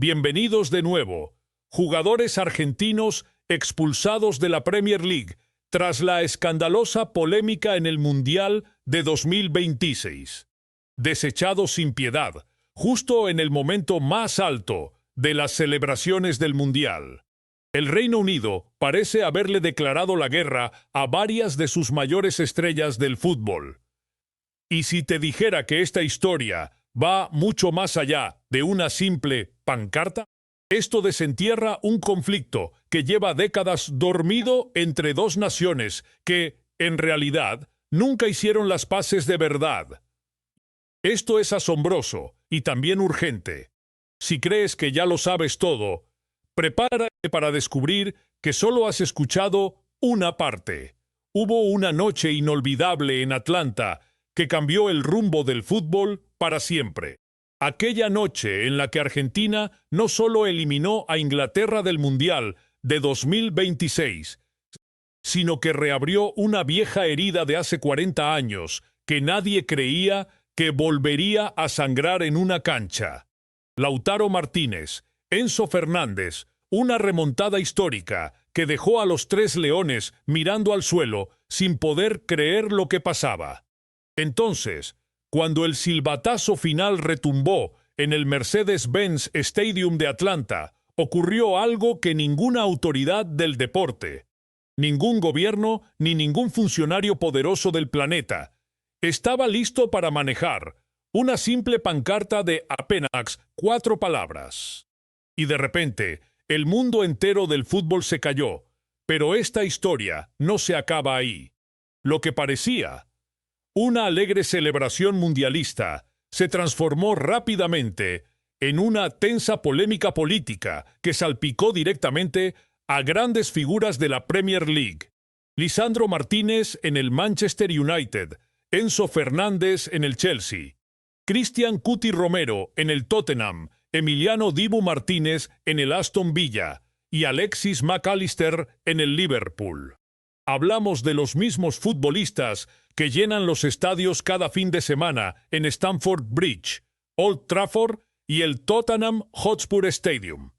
Bienvenidos de nuevo. Jugadores argentinos expulsados de la Premier League tras la escandalosa polémica en el Mundial de 2026. Desechados sin piedad, justo en el momento más alto de las celebraciones del Mundial. El Reino Unido parece haberle declarado la guerra a varias de sus mayores estrellas del fútbol. Y si te dijera que esta historia va mucho más allá de una simple pancarta, esto desentierra un conflicto que lleva décadas dormido entre dos naciones que, en realidad, nunca hicieron las paces de verdad. Esto es asombroso y también urgente. Si crees que ya lo sabes todo, prepárate para descubrir que solo has escuchado una parte. Hubo una noche inolvidable en Atlanta que cambió el rumbo del fútbol para siempre. Aquella noche en la que Argentina no solo eliminó a Inglaterra del Mundial de 2026, sino que reabrió una vieja herida de hace 40 años que nadie creía que volvería a sangrar en una cancha. Lautaro Martínez, Enzo Fernández, una remontada histórica que dejó a los tres leones mirando al suelo sin poder creer lo que pasaba. Entonces, cuando el silbatazo final retumbó en el Mercedes-Benz Stadium de Atlanta, ocurrió algo que ninguna autoridad del deporte, ningún gobierno ni ningún funcionario poderoso del planeta estaba listo para manejar: una simple pancarta de apenas 4 palabras. Y de repente, el mundo entero del fútbol se cayó. Pero esta historia no se acaba ahí. Lo que parecía una alegre celebración mundialista se transformó rápidamente en una tensa polémica política que salpicó directamente a grandes figuras de la Premier League. Lisandro Martínez en el Manchester United, Enzo Fernández en el Chelsea, Cristian Cuti Romero en el Tottenham, Emiliano Dibu Martínez en el Aston Villa y Alexis McAllister en el Liverpool. Hablamos de los mismos futbolistas que llenan los estadios cada fin de semana en Stamford Bridge, Old Trafford y el Tottenham Hotspur Stadium.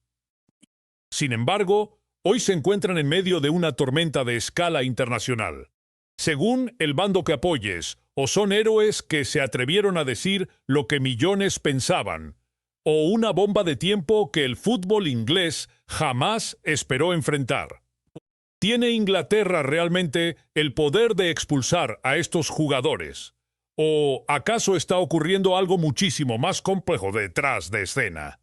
Sin embargo, hoy se encuentran en medio de una tormenta de escala internacional. Según el bando que apoyes, o son héroes que se atrevieron a decir lo que millones pensaban, o una bomba de tiempo que el fútbol inglés jamás esperó enfrentar. ¿Tiene Inglaterra realmente el poder de expulsar a estos jugadores? ¿O acaso está ocurriendo algo muchísimo más complejo detrás de escena?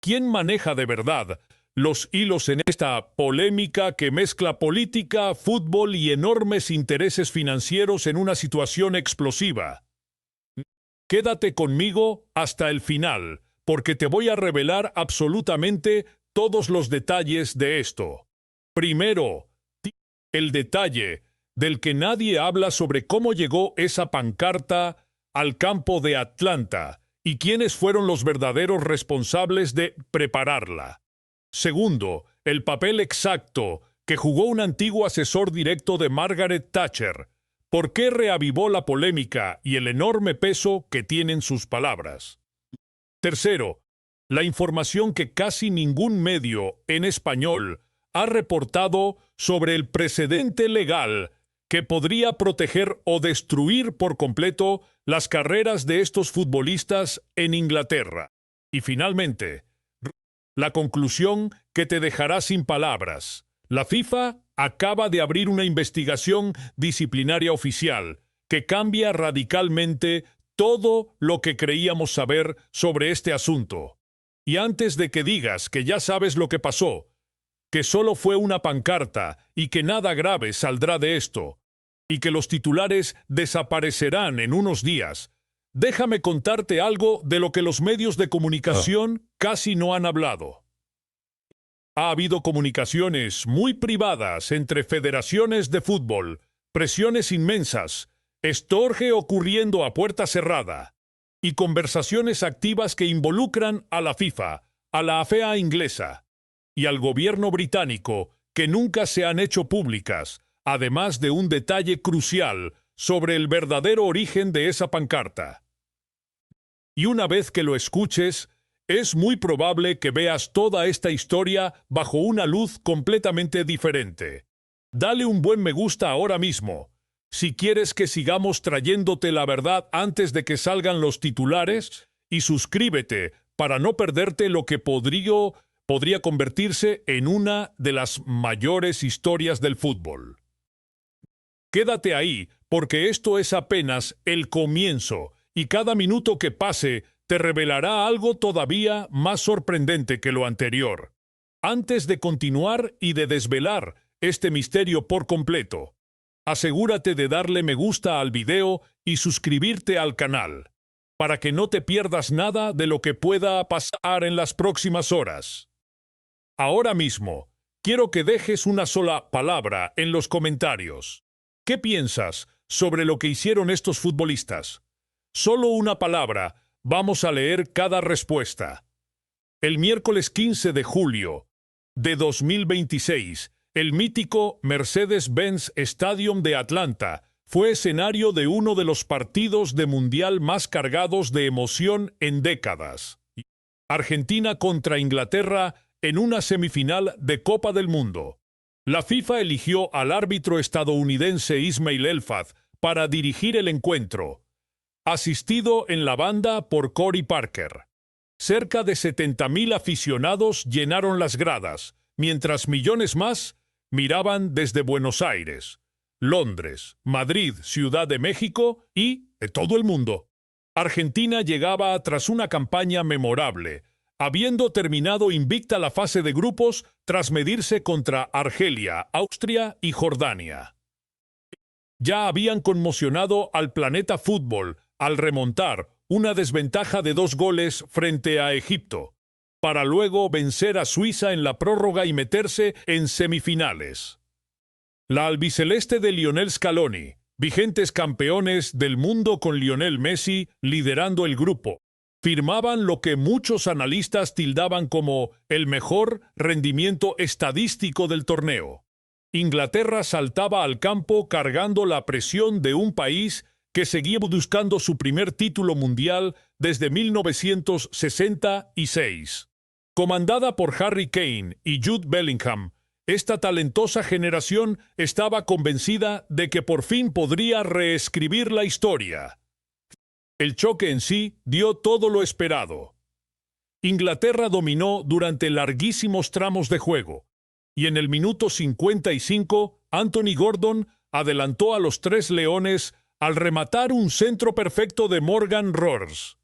¿Quién maneja de verdad los hilos en esta polémica que mezcla política, fútbol y enormes intereses financieros en una situación explosiva? Quédate conmigo hasta el final, porque te voy a revelar absolutamente todos los detalles de esto. Primero, el detalle del que nadie habla sobre cómo llegó esa pancarta al campo de Atlanta y quiénes fueron los verdaderos responsables de prepararla. Segundo, el papel exacto que jugó un antiguo asesor directo de Margaret Thatcher. ¿Por qué reavivó la polémica y el enorme peso que tienen sus palabras? Tercero, la información que casi ningún medio en español ha reportado sobre el precedente legal que podría proteger o destruir por completo las carreras de estos futbolistas en Inglaterra. Y finalmente, la conclusión que te dejará sin palabras. La FIFA acaba de abrir una investigación disciplinaria oficial que cambia radicalmente todo lo que creíamos saber sobre este asunto. Y antes de que digas que ya sabes lo que pasó, que solo fue una pancarta y que nada grave saldrá de esto, y que los titulares desaparecerán en unos días, déjame contarte algo de lo que los medios de comunicación casi no han hablado. Ha habido comunicaciones muy privadas entre federaciones de fútbol, presiones inmensas, estorge ocurriendo a puerta cerrada, y conversaciones activas que involucran a la FIFA, a la FA inglesa y al gobierno británico que nunca se han hecho públicas, además de un detalle crucial sobre el verdadero origen de esa pancarta. Y una vez que lo escuches, es muy probable que veas toda esta historia bajo una luz completamente diferente. Dale un buen me gusta ahora mismo. Si quieres que sigamos trayéndote la verdad antes de que salgan los titulares, y suscríbete para no perderte lo que podría convertirse en una de las mayores historias del fútbol. Quédate ahí, porque esto es apenas el comienzo, y cada minuto que pase te revelará algo todavía más sorprendente que lo anterior. Antes de continuar y de desvelar este misterio por completo, asegúrate de darle me gusta al video y suscribirte al canal, para que no te pierdas nada de lo que pueda pasar en las próximas horas. Ahora mismo, quiero que dejes una sola palabra en los comentarios. ¿Qué piensas sobre lo que hicieron estos futbolistas? Solo una palabra, vamos a leer cada respuesta. El miércoles 15 de julio de 2026, el mítico Mercedes-Benz Stadium de Atlanta fue escenario de uno de los partidos de mundial más cargados de emoción en décadas. Argentina contra Inglaterra en una semifinal de Copa del Mundo. La FIFA eligió al árbitro estadounidense Ismail Elfaz para dirigir el encuentro, asistido en la banda por Corey Parker. Cerca de 70.000 aficionados llenaron las gradas, mientras millones más miraban desde Buenos Aires, Londres, Madrid, Ciudad de México y de todo el mundo. Argentina llegaba tras una campaña memorable, habiendo terminado invicta la fase de grupos tras medirse contra Argelia, Austria y Jordania. Ya habían conmocionado al planeta fútbol al remontar una desventaja de 2 goles frente a Egipto, para luego vencer a Suiza en la prórroga y meterse en semifinales. La albiceleste de Lionel Scaloni, vigentes campeones del mundo con Lionel Messi liderando el grupo, firmaban lo que muchos analistas tildaban como el mejor rendimiento estadístico del torneo. Inglaterra saltaba al campo cargando la presión de un país que seguía buscando su primer título mundial desde 1966. Comandada por Harry Kane y Jude Bellingham, esta talentosa generación estaba convencida de que por fin podría reescribir la historia. El choque en sí dio todo lo esperado. Inglaterra dominó durante larguísimos tramos de juego, y en el minuto 55, Anthony Gordon adelantó a los Tres Leones al rematar un centro perfecto de Morgan Rogers.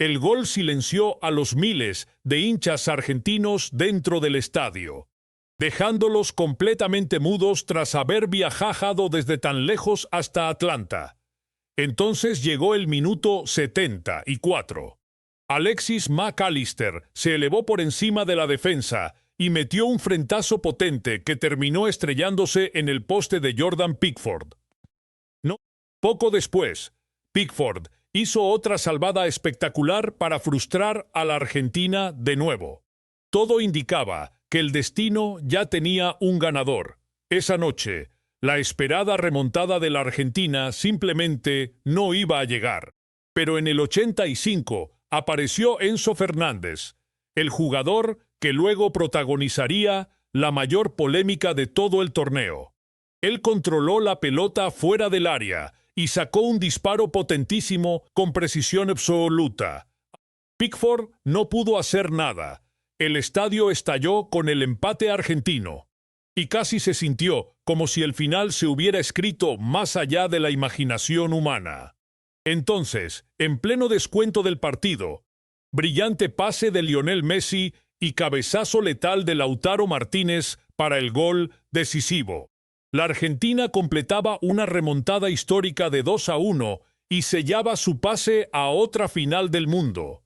El gol silenció a los miles de hinchas argentinos dentro del estadio, dejándolos completamente mudos tras haber viajado desde tan lejos hasta Atlanta. Entonces llegó el minuto 74. Alexis McAllister se elevó por encima de la defensa y metió un frentazo potente que terminó estrellándose en el poste de Jordan Pickford. Poco después, Pickford hizo otra salvada espectacular para frustrar a la Argentina de nuevo. Todo indicaba que el destino ya tenía un ganador. Esa noche, la esperada remontada de la Argentina simplemente no iba a llegar. Pero en el 85 apareció Enzo Fernández, el jugador que luego protagonizaría la mayor polémica de todo el torneo. Él controló la pelota fuera del área y sacó un disparo potentísimo con precisión absoluta. Pickford no pudo hacer nada. El estadio estalló con el empate argentino, y casi se sintió como si el final se hubiera escrito más allá de la imaginación humana. Entonces, en pleno descuento del partido, brillante pase de Lionel Messi y cabezazo letal de Lautaro Martínez para el gol decisivo. La Argentina completaba una remontada histórica de 2-1 y sellaba su pase a otra final del mundo.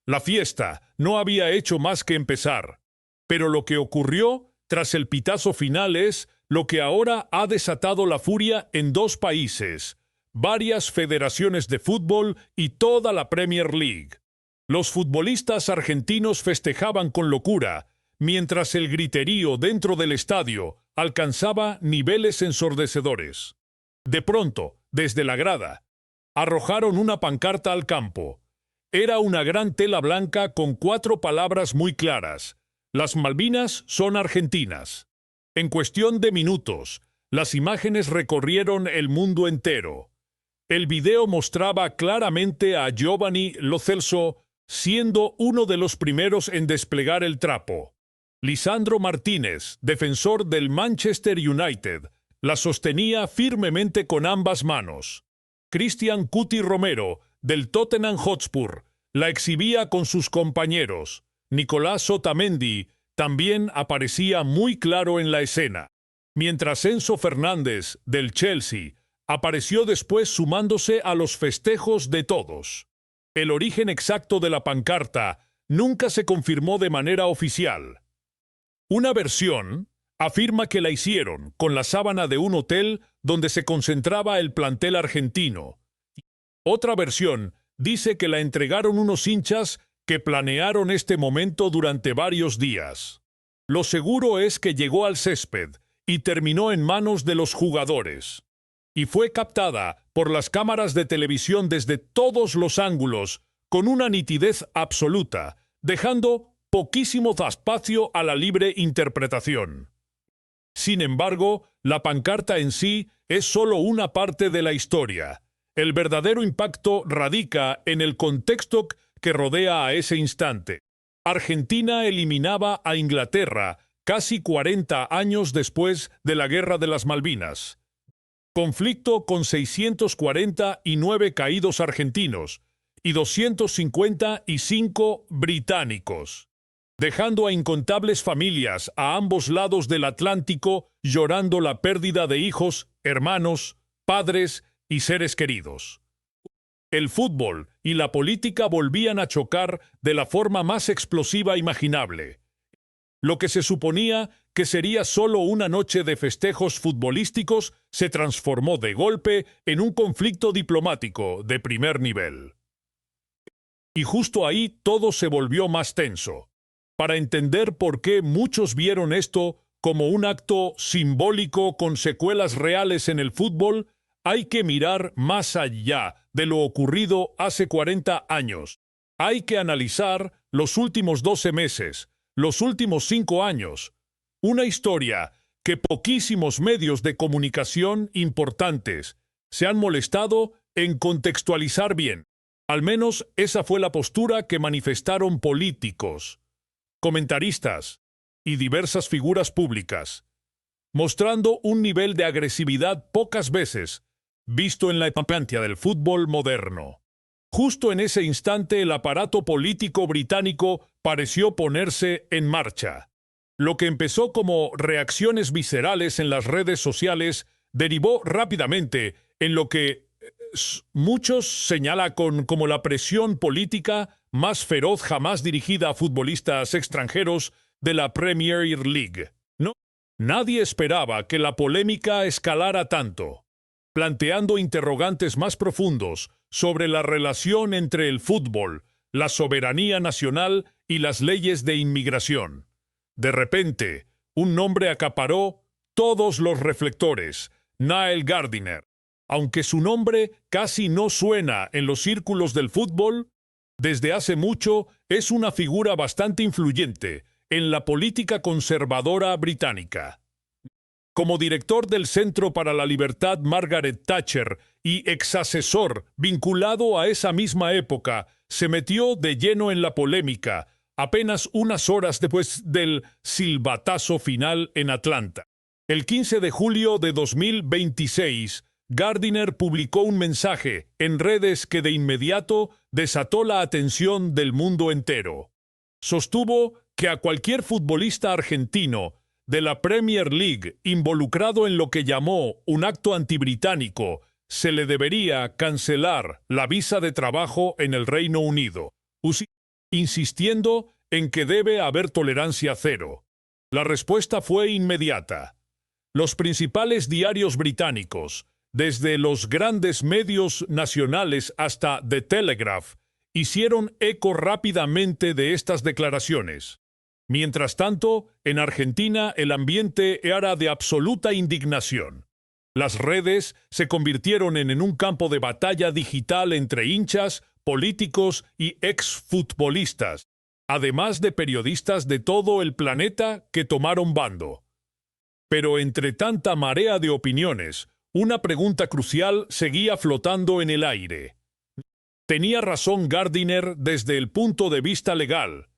La fiesta no había hecho más que empezar, pero lo que ocurrió tras el pitazo final es lo que ahora ha desatado la furia en 2 países, varias federaciones de fútbol y toda la Premier League. Los futbolistas argentinos festejaban con locura, mientras el griterío dentro del estadio alcanzaba niveles ensordecedores. De pronto, desde la grada, arrojaron una pancarta al campo. Era una gran tela blanca con 4 palabras muy claras. Las Malvinas son argentinas. En cuestión de minutos, las imágenes recorrieron el mundo entero. El video mostraba claramente a Giovanni Lo Celso siendo uno de los primeros en desplegar el trapo. Lisandro Martínez, defensor del Manchester United, la sostenía firmemente con ambas manos. Cristian Cuti Romero, del Tottenham Hotspur, la exhibía con sus compañeros. Nicolás Otamendi también aparecía muy claro en la escena, mientras Enzo Fernández, del Chelsea, apareció después sumándose a los festejos de todos. El origen exacto de la pancarta nunca se confirmó de manera oficial. Una versión afirma que la hicieron con la sábana de un hotel donde se concentraba el plantel argentino. Otra versión dice que la entregaron unos hinchas que planearon este momento durante varios días. Lo seguro es que llegó al césped y terminó en manos de los jugadores. Y fue captada por las cámaras de televisión desde todos los ángulos con una nitidez absoluta, dejando poquísimo espacio a la libre interpretación. Sin embargo, la pancarta en sí es solo una parte de la historia. El verdadero impacto radica en el contexto que rodea a ese instante. Argentina eliminaba a Inglaterra casi 40 años después de la Guerra de las Malvinas. Conflicto con 649 caídos argentinos y 255 británicos, dejando a incontables familias a ambos lados del Atlántico llorando la pérdida de hijos, hermanos, padres y seres queridos. El fútbol y la política volvían a chocar de la forma más explosiva imaginable. Lo que se suponía que sería solo una noche de festejos futbolísticos se transformó de golpe en un conflicto diplomático de primer nivel. Y justo ahí todo se volvió más tenso. Para entender por qué muchos vieron esto como un acto simbólico con secuelas reales en el fútbol, hay que mirar más allá de lo ocurrido hace 40 años. Hay que analizar los últimos 12 meses, los últimos 5 años. Una historia que poquísimos medios de comunicación importantes se han molestado en contextualizar bien. Al menos esa fue la postura que manifestaron políticos, comentaristas y diversas figuras públicas, mostrando un nivel de agresividad pocas veces visto en la pantalla del fútbol moderno. Justo en ese instante el aparato político británico pareció ponerse en marcha. Lo que empezó como reacciones viscerales en las redes sociales derivó rápidamente en lo que muchos señalan como la presión política más feroz jamás dirigida a futbolistas extranjeros de la Premier League. Nadie esperaba que la polémica escalara tanto, planteando interrogantes más profundos sobre la relación entre el fútbol, la soberanía nacional y las leyes de inmigración. De repente, un nombre acaparó todos los reflectores: Niall Gardiner. Aunque su nombre casi no suena en los círculos del fútbol, desde hace mucho es una figura bastante influyente en la política conservadora británica. Como director del Centro para la Libertad Margaret Thatcher y exasesor vinculado a esa misma época, se metió de lleno en la polémica apenas unas horas después del silbatazo final en Atlanta. El 15 de julio de 2026, Gardiner publicó un mensaje en redes que de inmediato desató la atención del mundo entero. Sostuvo que a cualquier futbolista argentino de la Premier League involucrado en lo que llamó un acto antibritánico se le debería cancelar la visa de trabajo en el Reino Unido, insistiendo en que debe haber tolerancia cero. La respuesta fue inmediata. Los principales diarios británicos, desde los grandes medios nacionales hasta The Telegraph, hicieron eco rápidamente de estas declaraciones. Mientras tanto, en Argentina el ambiente era de absoluta indignación. Las redes se convirtieron en un campo de batalla digital entre hinchas, políticos y exfutbolistas, además de periodistas de todo el planeta que tomaron bando. Pero entre tanta marea de opiniones, una pregunta crucial seguía flotando en el aire. Tenía razón Gardiner desde el punto de vista legal.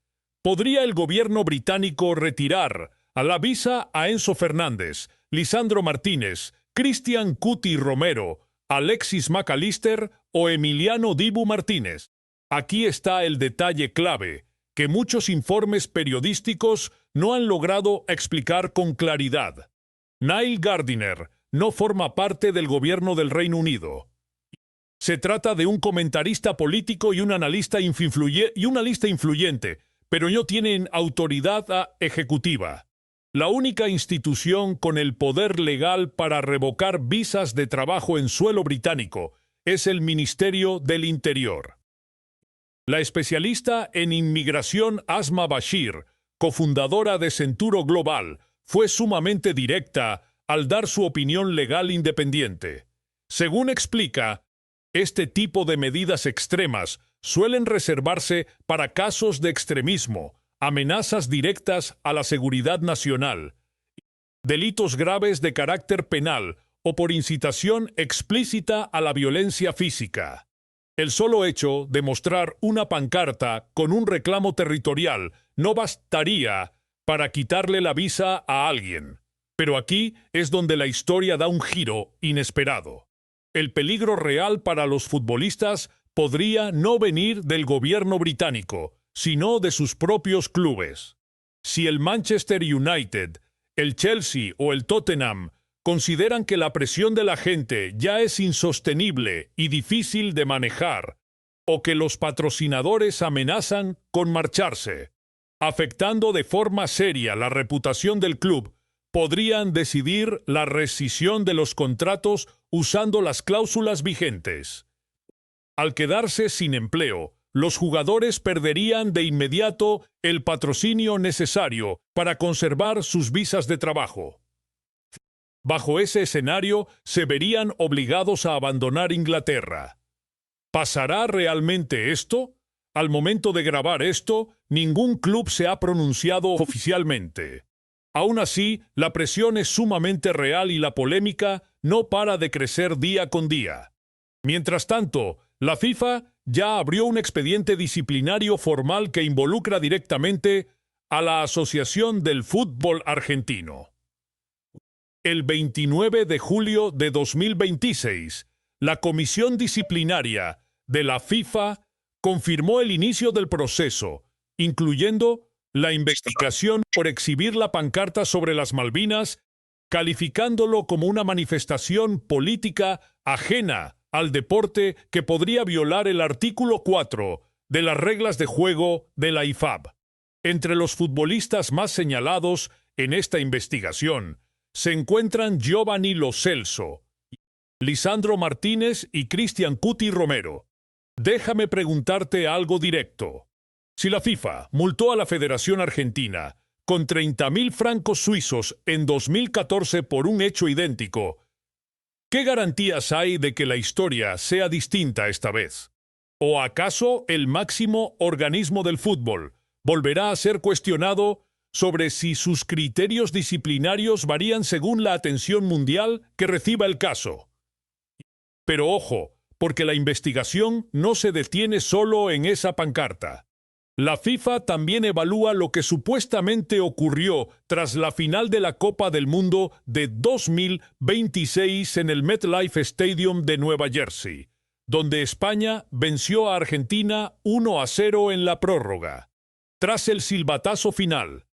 ¿Podría el gobierno británico retirar a la visa a Enzo Fernández, Lisandro Martínez, Cristian Cuti Romero, Alexis McAllister o Emiliano Dibu Martínez? Aquí está el detalle clave, que muchos informes periodísticos no han logrado explicar con claridad. Neil Gardiner no forma parte del gobierno del Reino Unido. Se trata de un comentarista político y un analista influyente, pero no tienen autoridad ejecutiva. La única institución con el poder legal para revocar visas de trabajo en suelo británico es el Ministerio del Interior. La especialista en inmigración Asma Bashir, cofundadora de Centuro Global, fue sumamente directa al dar su opinión legal independiente. Según explica, este tipo de medidas extremas suelen reservarse para casos de extremismo, amenazas directas a la seguridad nacional, delitos graves de carácter penal o por incitación explícita a la violencia física. El solo hecho de mostrar una pancarta con un reclamo territorial no bastaría para quitarle la visa a alguien. Pero aquí es donde la historia da un giro inesperado. El peligro real para los futbolistas podría no venir del gobierno británico, sino de sus propios clubes. Si el Manchester United, el Chelsea o el Tottenham consideran que la presión de la gente ya es insostenible y difícil de manejar, o que los patrocinadores amenazan con marcharse, afectando de forma seria la reputación del club, podrían decidir la rescisión de los contratos usando las cláusulas vigentes. Al quedarse sin empleo, los jugadores perderían de inmediato el patrocinio necesario para conservar sus visas de trabajo. Bajo ese escenario, se verían obligados a abandonar Inglaterra. ¿Pasará realmente esto? Al momento de grabar esto, ningún club se ha pronunciado oficialmente. Aún así, la presión es sumamente real y la polémica no para de crecer día con día. Mientras tanto, la FIFA ya abrió un expediente disciplinario formal que involucra directamente a la Asociación del Fútbol Argentino. El 29 de julio de 2026, la Comisión Disciplinaria de la FIFA confirmó el inicio del proceso, incluyendo la investigación por exhibir la pancarta sobre las Malvinas, calificándolo como una manifestación política ajena al deporte que podría violar el artículo 4 de las reglas de juego de la IFAB. Entre los futbolistas más señalados en esta investigación se encuentran Giovanni Lo Celso, Lisandro Martínez y Cristian Cuti Romero. Déjame preguntarte algo directo. Si la FIFA multó a la Federación Argentina con 30.000 francos suizos en 2014 por un hecho idéntico, ¿qué garantías hay de que la historia sea distinta esta vez? ¿O acaso el máximo organismo del fútbol volverá a ser cuestionado sobre si sus criterios disciplinarios varían según la atención mundial que reciba el caso? Pero ojo, porque la investigación no se detiene solo en esa pancarta. La FIFA también evalúa lo que supuestamente ocurrió tras la final de la Copa del Mundo de 2026 en el MetLife Stadium de Nueva Jersey, donde España venció a Argentina 1-0 en la prórroga. Tras el silbatazo final,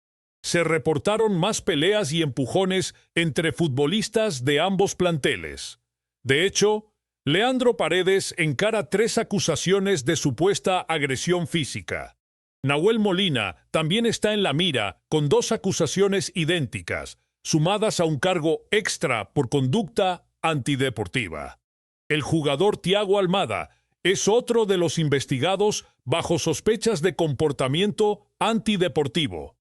se reportaron más peleas y empujones entre futbolistas de ambos planteles. De hecho, Leandro Paredes encara 3 acusaciones de supuesta agresión física. Nahuel Molina también está en la mira con 2 acusaciones idénticas, sumadas a un cargo extra por conducta antideportiva. El jugador Thiago Almada es otro de los investigados bajo sospechas de comportamiento antideportivo.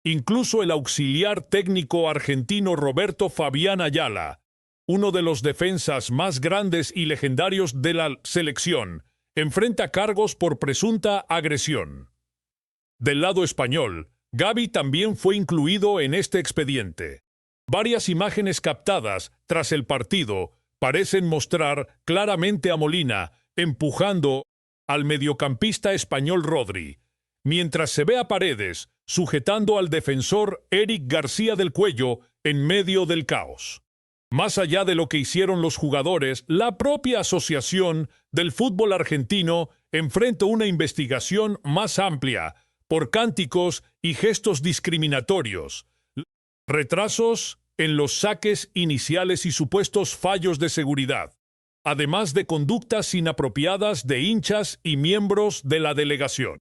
Incluso el auxiliar técnico argentino Roberto Fabián Ayala, uno de los defensas más grandes y legendarios de la selección, enfrenta cargos por presunta agresión. Del lado español, Gavi también fue incluido en este expediente. Varias imágenes captadas tras el partido parecen mostrar claramente a Molina empujando al mediocampista español Rodri, mientras se ve a Paredes sujetando al defensor Eric García del Cuello en medio del caos. Más allá de lo que hicieron los jugadores, la propia Asociación del Fútbol Argentino enfrenta una investigación más amplia por cánticos y gestos discriminatorios, retrasos en los saques iniciales y supuestos fallos de seguridad, además de conductas inapropiadas de hinchas y miembros de la delegación.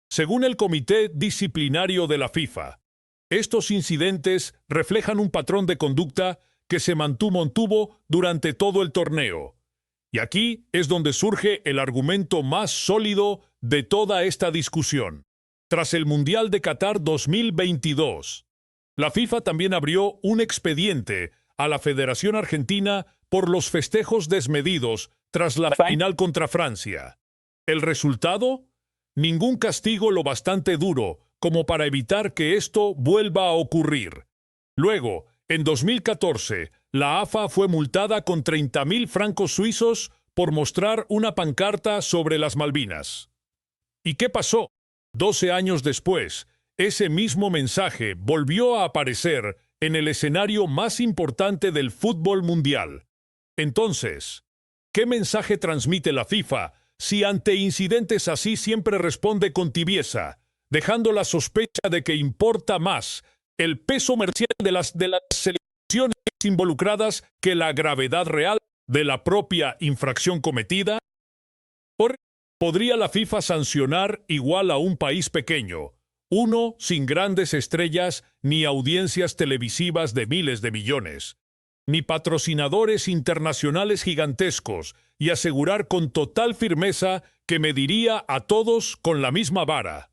Según el Comité Disciplinario de la FIFA, estos incidentes reflejan un patrón de conducta que se mantuvo durante todo el torneo. Y aquí es donde surge el argumento más sólido de toda esta discusión. Tras el Mundial de Qatar 2022, la FIFA también abrió un expediente a la Federación Argentina por los festejos desmedidos tras la final contra Francia. ¿El resultado? Ningún castigo lo bastante duro como para evitar que esto vuelva a ocurrir. Luego, en 2014, la AFA fue multada con 30.000 francos suizos por mostrar una pancarta sobre las Malvinas. ¿Y qué pasó? 12 años después, ese mismo mensaje volvió a aparecer en el escenario más importante del fútbol mundial. Entonces, ¿qué mensaje transmite la FIFA si ante incidentes así siempre responde con tibieza, dejando la sospecha de que importa más el peso comercial de las selecciones involucradas que la gravedad real de la propia infracción cometida? ¿Podría la FIFA sancionar igual a un país pequeño, uno sin grandes estrellas ni audiencias televisivas de miles de millones, ni patrocinadores internacionales gigantescos, y asegurar con total firmeza que mediría a todos con la misma vara?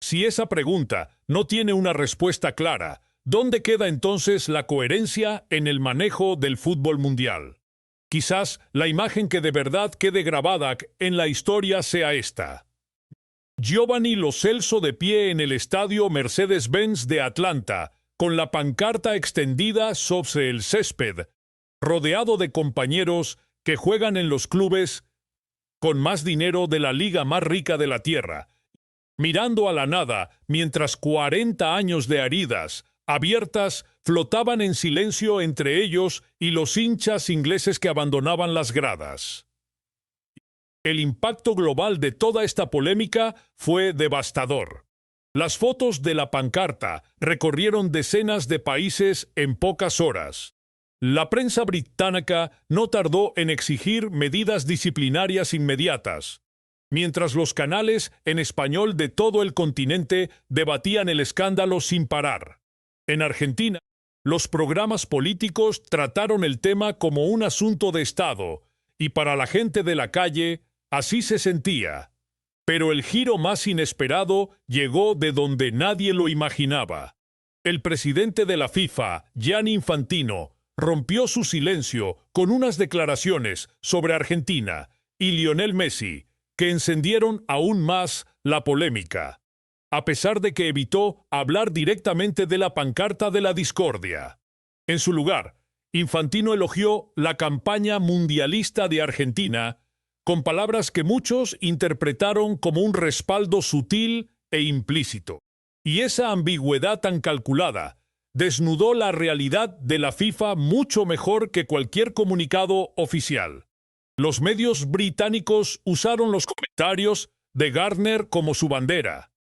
Si esa pregunta no tiene una respuesta clara, ¿dónde queda entonces la coherencia en el manejo del fútbol mundial? Quizás la imagen que de verdad quede grabada en la historia sea esta. Giovanni Lo Celso de pie en el estadio Mercedes-Benz de Atlanta, con la pancarta extendida sobre el césped, rodeado de compañeros que juegan en los clubes con más dinero de la liga más rica de la tierra, mirando a la nada mientras 40 años de heridas abiertas flotaban en silencio entre ellos y los hinchas ingleses que abandonaban las gradas. El impacto global de toda esta polémica fue devastador. Las fotos de la pancarta recorrieron decenas de países en pocas horas. La prensa británica no tardó en exigir medidas disciplinarias inmediatas, mientras los canales en español de todo el continente debatían el escándalo sin parar. En Argentina, los programas políticos trataron el tema como un asunto de Estado, y para la gente de la calle, así se sentía. Pero el giro más inesperado llegó de donde nadie lo imaginaba. El presidente de la FIFA, Gianni Infantino, rompió su silencio con unas declaraciones sobre Argentina y Lionel Messi, que encendieron aún más la polémica, a pesar de que evitó hablar directamente de la pancarta de la discordia. En su lugar, Infantino elogió la campaña mundialista de Argentina con palabras que muchos interpretaron como un respaldo sutil e implícito. Y esa ambigüedad tan calculada desnudó la realidad de la FIFA mucho mejor que cualquier comunicado oficial. Los medios británicos usaron los comentarios de Gardner como su bandera.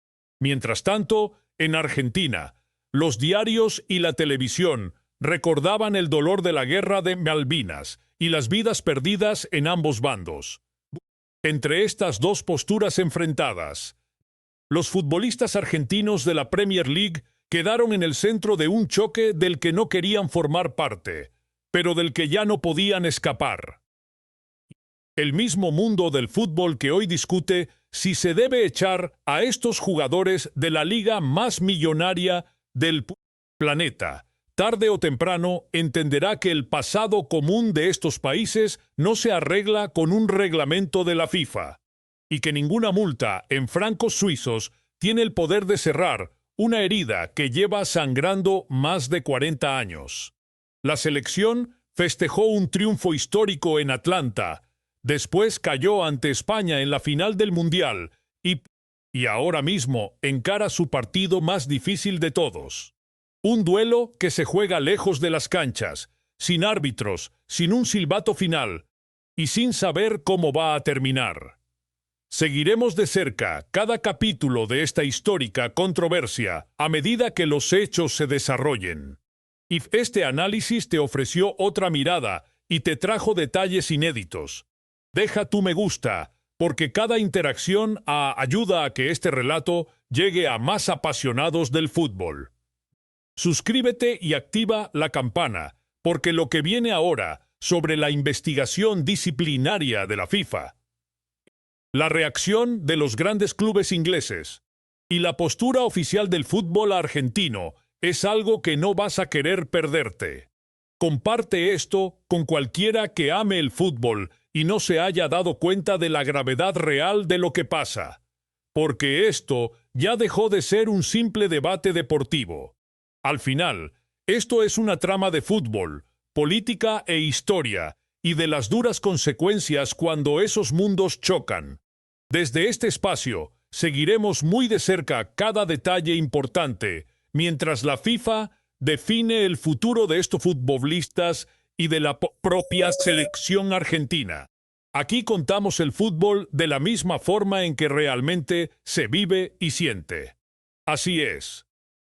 Mientras tanto, en Argentina, los diarios y la televisión recordaban el dolor de la guerra de Malvinas y las vidas perdidas en ambos bandos. Entre estas dos posturas enfrentadas, los futbolistas argentinos de la Premier League quedaron en el centro de un choque del que no querían formar parte, pero del que ya no podían escapar. El mismo mundo del fútbol que hoy discute si se debe echar a estos jugadores de la liga más millonaria del planeta, tarde o temprano entenderá que el pasado común de estos países no se arregla con un reglamento de la FIFA, y que ninguna multa en francos suizos tiene el poder de cerrar una herida que lleva sangrando más de 40 años. La selección festejó un triunfo histórico en Atlanta, después cayó ante España en la final del Mundial y ahora mismo encara su partido más difícil de todos. Un duelo que se juega lejos de las canchas, sin árbitros, sin un silbato final y sin saber cómo va a terminar. Seguiremos de cerca cada capítulo de esta histórica controversia a medida que los hechos se desarrollen. Y este análisis te ofreció otra mirada y te trajo detalles inéditos. Deja tu me gusta, porque cada interacción ayuda a que este relato llegue a más apasionados del fútbol. Suscríbete y activa la campana, porque lo que viene ahora sobre la investigación disciplinaria de la FIFA, la reacción de los grandes clubes ingleses y la postura oficial del fútbol argentino es algo que no vas a querer perderte. Comparte esto con cualquiera que ame el fútbol y no se haya dado cuenta de la gravedad real de lo que pasa, porque esto ya dejó de ser un simple debate deportivo. Al final, esto es una trama de fútbol, política e historia, y de las duras consecuencias cuando esos mundos chocan. Desde este espacio, seguiremos muy de cerca cada detalle importante, mientras la FIFA define el futuro de estos futbolistas y de la propia selección argentina. Aquí contamos el fútbol de la misma forma en que realmente se vive y siente. Así es.